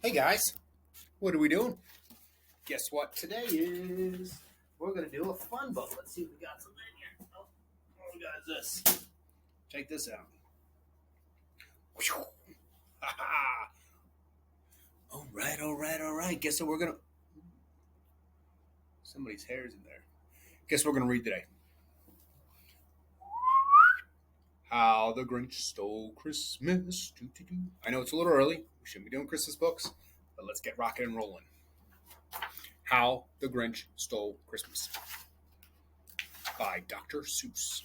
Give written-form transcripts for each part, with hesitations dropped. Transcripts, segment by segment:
Hey guys, what are we doing? Guess what today is? We're gonna do a fun boat. Let's see if we got something in here. Oh, what we got is this. Check this out. All right. Guess what we're gonna. Somebody's hair's in there. Guess what we're gonna read today. How the Grinch Stole Christmas. Doo-doo-doo. I know it's a little early. We shouldn't be doing Christmas books, but let's get rocking and rolling. How the Grinch Stole Christmas by Dr. Seuss.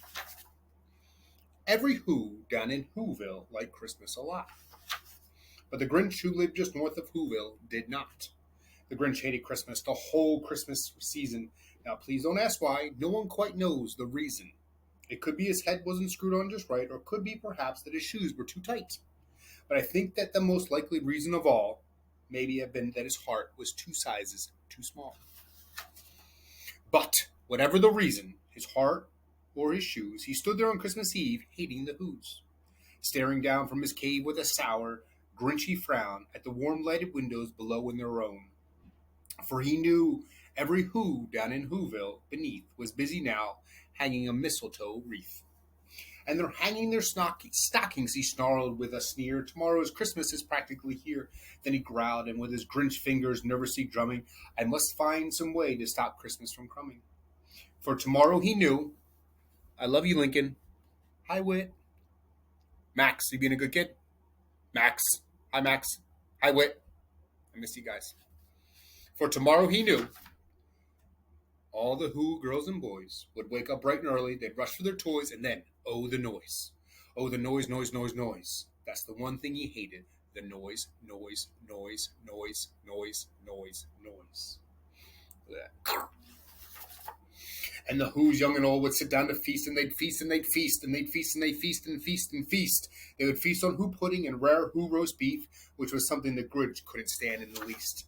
Every Who down in Whoville liked Christmas a lot. But the Grinch who lived just north of Whoville did not. The Grinch hated Christmas the whole Christmas season. Now, please don't ask why. No one quite knows the reason. It could be his head wasn't screwed on just right, or it could be perhaps that his shoes were too tight. But I think that the most likely reason of all maybe have been that his heart was 2 sizes too small. But whatever the reason, his heart or his shoes, he stood there on Christmas Eve hating the Who's, staring down from his cave with a sour, Grinchy frown at the warm lighted windows below in their own. For he knew every Who down in Whoville beneath was busy now hanging a mistletoe wreath. And they're hanging their stockings, he snarled with a sneer. Tomorrow's Christmas is practically here. Then he growled, and with his Grinch fingers nervously drumming, I must find some way to stop Christmas from coming. For tomorrow he knew, I love you, Lincoln. Hi, Wit. Max, you being a good kid? Max. Hi, Max. Hi, Wit. I miss you guys. For tomorrow he knew, all the Who girls and boys would wake up bright and early, they'd rush for their toys, and then, oh, the noise. Oh, the noise, noise, noise, noise. That's the one thing he hated. The noise, noise, noise, noise, noise, noise, noise. Look at that. And the Who's young and old would sit down to feast, and they'd feast, and they'd feast, and they'd feast, and they'd feast, and feast, and feast. They would feast on Who pudding and rare Who roast beef, which was something the Grinch couldn't stand in the least.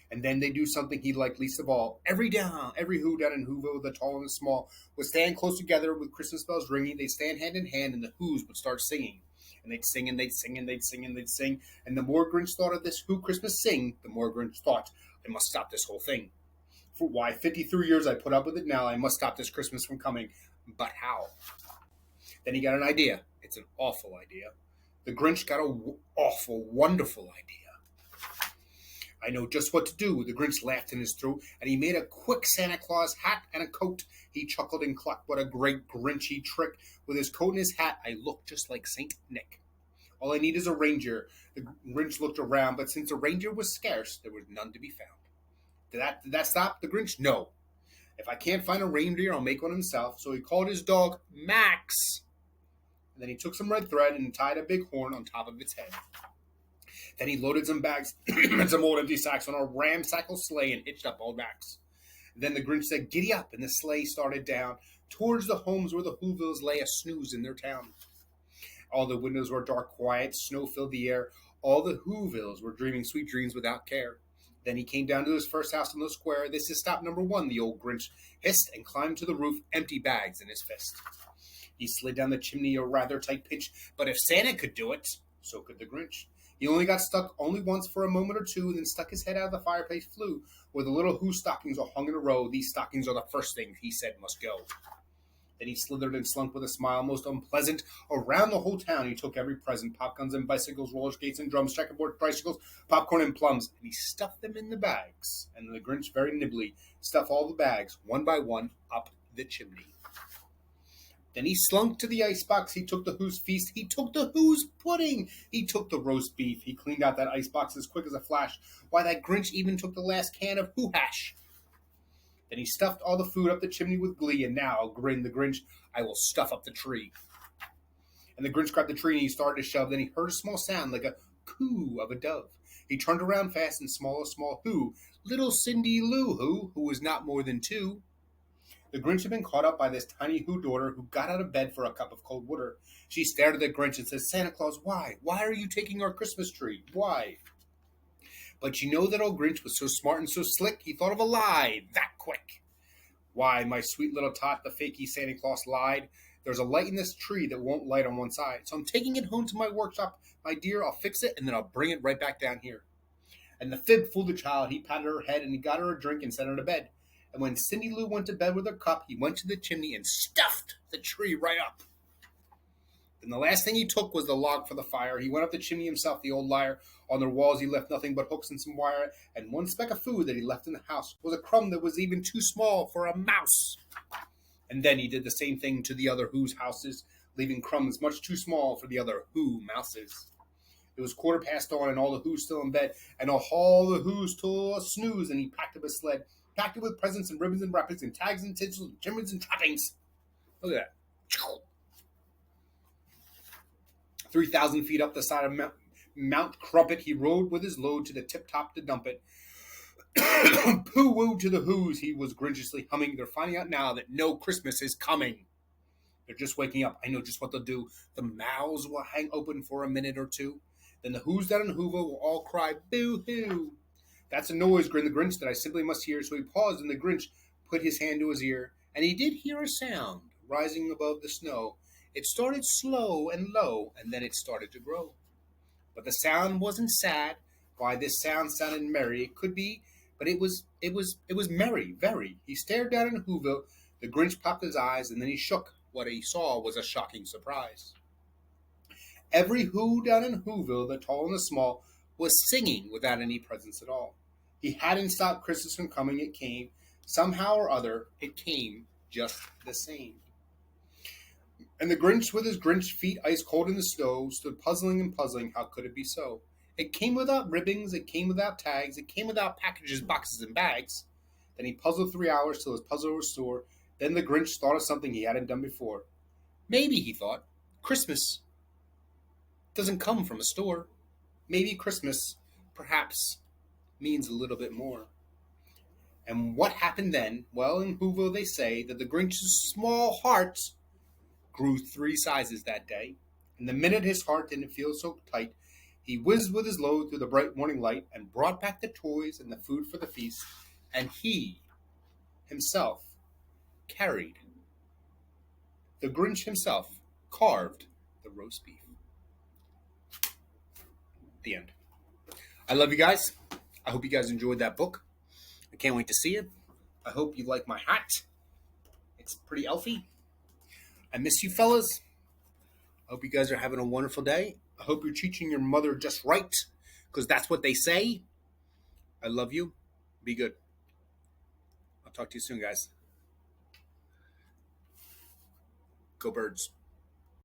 And then they do something he liked least of all. Every Who down in Whoville, the tall and the small, would stand close together with Christmas bells ringing. They'd stand hand in hand, and the Who's would start singing. And they'd sing, and they'd sing, and they'd sing, and they'd sing. And the more Grinch thought of this Who Christmas sing, the more Grinch thought, I must stop this whole thing. For why, 53 years I put up with it now. I must stop this Christmas from coming. But how? Then he got an idea. It's an awful idea. The Grinch got an awful, wonderful idea. I know just what to do. The Grinch laughed in his throat, and he made a quick Santa Claus hat and a coat. He chuckled and clucked, what a great Grinchy trick. With his coat and his hat, I look just like St. Nick. All I need is a reindeer. The Grinch looked around, but since a reindeer was scarce, there was none to be found. Did that stop the Grinch? No. If I can't find a reindeer, I'll make one himself. So he called his dog Max. And then he took some red thread and tied a big horn on top of its head. Then he loaded some bags and some old empty sacks on a ramshackle sleigh and hitched up old Max. Then the Grinch said, giddy up, and the sleigh started down towards the homes where the Whovilles lay a snooze in their town. All the windows were dark, quiet, snow filled the air. All the Whovilles were dreaming sweet dreams without care. Then he came down to his first house in the square. This is stop number 1, the old Grinch hissed, and climbed to the roof, empty bags in his fist. He slid down the chimney a rather tight pitch, but if Santa could do it, so could the Grinch. He only got stuck only once for a moment or two, and then stuck his head out of the fireplace, flew, where the little Who stockings are hung in a row. These stockings are the first thing he said must go. Then he slithered and slunk with a smile most unpleasant. Around the whole town he took every present, popguns and bicycles, roller skates and drums, checkerboard tricycles, popcorn and plums, and he stuffed them in the bags. And the Grinch very nimbly stuffed all the bags, one by one, up the chimney. Then he slunk to the icebox. He took the Who's feast. He took the Who's pudding. He took the roast beef. He cleaned out that icebox as quick as a flash. Why, that Grinch even took the last can of Who hash. Then he stuffed all the food up the chimney with glee, and now, grinned the Grinch, I will stuff up the tree. And the Grinch grabbed the tree and he started to shove. Then he heard a small sound like a coo of a dove. He turned around fast and small Who, little Cindy Lou who was not more than 2. The Grinch had been caught up by this tiny Who daughter who got out of bed for a cup of cold water. She stared at the Grinch and said, Santa Claus, why? Why are you taking our Christmas tree? Why? But you know that old Grinch was so smart and so slick, he thought of a lie that quick. Why, my sweet little tot, the fakey Santa Claus lied. There's a light in this tree that won't light on one side. So I'm taking it home to my workshop. My dear, I'll fix it, and then I'll bring it right back down here. And the fib fooled the child. He patted her head and he got her a drink and sent her to bed. And when Cindy Lou went to bed with her cup, he went to the chimney and stuffed the tree right up. Then the last thing he took was the log for the fire. He went up the chimney himself, the old liar. On the walls he left nothing but hooks and some wire, and one speck of food that he left in the house was a crumb that was even too small for a mouse. And then he did the same thing to the other Who's houses, leaving crumbs much too small for the other Who mouses. It was 1:15, and all the Who's still in bed, and all the Who's till a snooze, and he packed up his sled, packed it with presents and ribbons and wrappings and tags and tinsels and trimmings and trappings. Look at that. 3,000 feet up the side of Mount Crumpet, he rode with his load to the tip-top to dump it. Pooh-woo to the Who's, he was grinchiously humming. They're finding out now that no Christmas is coming. They're just waking up. I know just what they'll do. The mouths will hang open for a minute or two. Then the Who's down in Whoville will all cry, boo-hoo. That's a noise, grinned the Grinch, that I simply must hear. So he paused, and the Grinch put his hand to his ear, and he did hear a sound rising above the snow. It started slow and low, and then it started to grow. But the sound wasn't sad. Why, this sound sounded merry. It could be, but it was merry, very. He stared down in Whoville. The Grinch popped his eyes, and then he shook. What he saw was a shocking surprise. Every Who down in Whoville, the tall and the small, was singing without any presents at all. He hadn't stopped Christmas from coming. It came. Somehow or other, it came just the same. And the Grinch, with his Grinch feet ice cold in the snow, stood puzzling and puzzling. How could it be so? It came without ribbons, it came without tags, it came without packages, boxes, and bags. Then he puzzled 3 hours till his puzzle was sore. Then the Grinch thought of something he hadn't done before. Maybe, he thought, Christmas doesn't come from a store. Maybe Christmas, perhaps, means a little bit more. And what happened then? Well, in Whoville they say that the Grinch's small heart grew 3 sizes that day, and the minute his heart didn't feel so tight, he whizzed with his load through the bright morning light and brought back the toys and the food for the feast, and he himself carried. The Grinch himself carved the roast beef. The end. I love you guys. I hope you guys enjoyed that book. I can't wait to see it. I hope you like my hat. It's pretty elfy. I miss you fellas. I hope you guys are having a wonderful day. I hope you're teaching your mother just right, because that's what they say. I love you. Be good. I'll talk to you soon, guys. Go Birds.